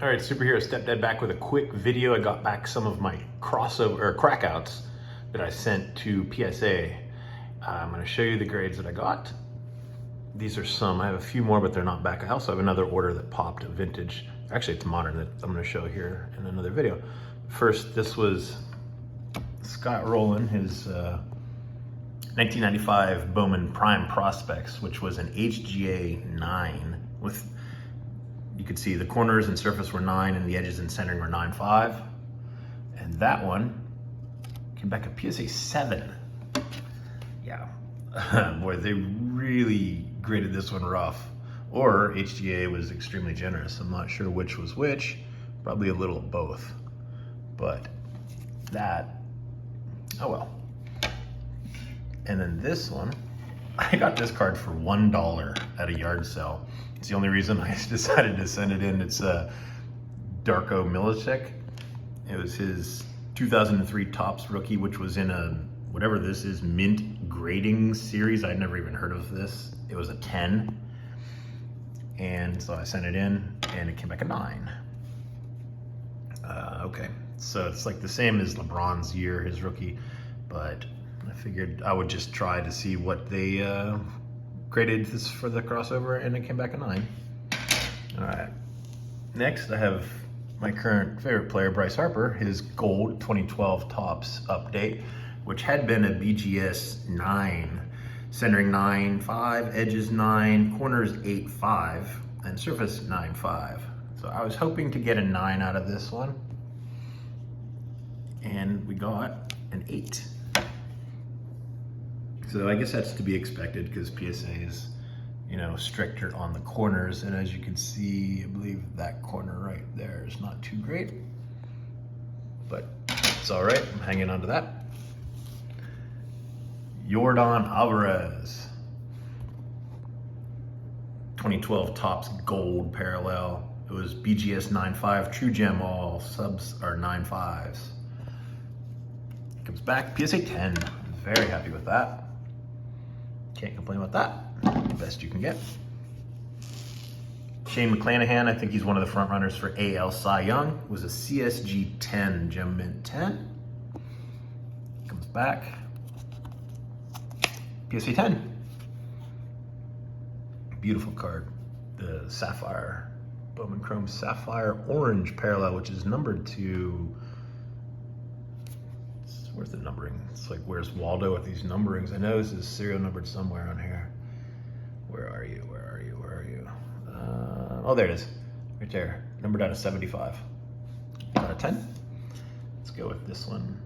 All right, Superhero Step Dead back with a quick video. I got back some of my crossover or crackouts that I sent to PSA. I'm going to show you the grades that I got. These are some. I have a few more, but they're not back. I also have another order that popped, a vintage. Actually, it's modern that I'm going to show here in another video. First, this was Scott Rowland, his 1995 Bowman Prime Prospects, which was an HGA 9 with, you could see the corners and surface were 9 and the edges and centering were 9.5. And that one came back a PSA 7. Yeah, boy, they really graded this one rough. Or HGA was extremely generous. I'm not sure which was which, probably a little of both. But that, oh well. And then this one, I got this card for $1 at a yard sale. It's the only reason I decided to send it in. It's Darko Milicic. It was his 2003 Topps rookie, which was in a, whatever this is, mint grading series. I'd never even heard of this. It was a 10. And so I sent it in and it came back a 9. Okay, so it's like the same as LeBron's year, his rookie, but I figured I would just try to see what they graded this for the crossover, and it came back a 9. All right, next I have my current favorite player, Bryce Harper, his gold 2012 Topps update, which had been a BGS 9, centering 9.5, edges 9, corners 8.5, and surface 9.5. So I was hoping to get a 9 out of this one, and we got an 8. So I guess that's to be expected because PSA is, you know, stricter on the corners. And as you can see, I believe that corner right there is not too great, but it's all right. I'm hanging on to that. Yordan Alvarez, 2012 Topps Gold Parallel. It was BGS 9.5, True Gem, all subs are 9.5s. Comes back, PSA 10. Very happy with that. Can't complain about that. Best you can get. Shane McClanahan, I think he's one of the front runners for AL Cy Young. It was a CSG 10, Gem Mint 10. Comes back. PSA 10. Beautiful card. The Sapphire, Bowman Chrome Sapphire Orange Parallel, which is numbered to, where's the numbering? It's like, where's Waldo with these numberings? I know this is serial numbered somewhere on here. Where are you? Where are you? Where are you? Oh, there it is. Right there. Numbered out of 75. Out of 10. Let's go with this one.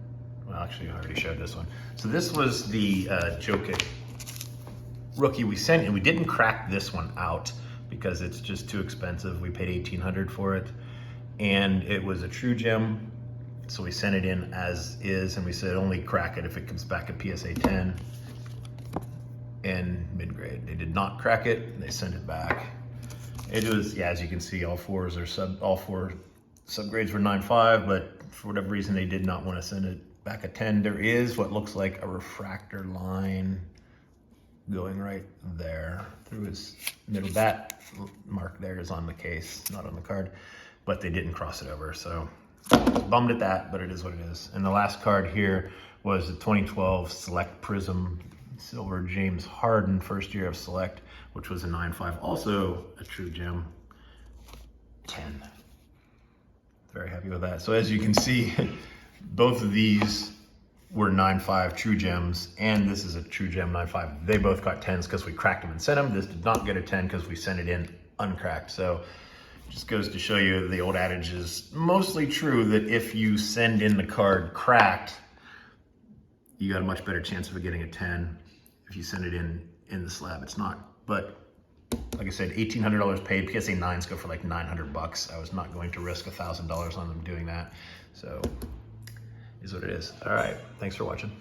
Well, actually, I already showed this one. So this was the Jokic rookie we sent, and we didn't crack this one out because it's just too expensive. We paid $1,800 for it, and it was a True Gem. So we sent it in as is, and we said only crack it if it comes back at PSA 10 and mid-grade. They did not crack it, and they sent it back. It was, yeah, as you can see, all four subgrades were 9.5, but for whatever reason, they did not want to send it back a 10. There is what looks like a refractor line going right there through his middle. That mark there is on the case, not on the card, but they didn't cross it over, so bummed at that, but it is what it is. And the last card here was the 2012 Select Prism Silver James Harden, first year of Select, which was a 9.5, also a True Gem 10. Very happy with that. So as you can see, both of these were 9.5 True Gems, and this is a True Gem 9.5. They both got 10s because we cracked them and sent them. This did not get a 10 because we sent it in uncracked. So just goes to show you the old adage is mostly true, that if you send in the card cracked, you got a much better chance of getting a 10 if you send it in the slab. It's not, but like I said, $1,800 paid. PSA 9s go for like $900. I was not going to risk $1,000 on them doing that. So is what it is. All right, thanks for watching.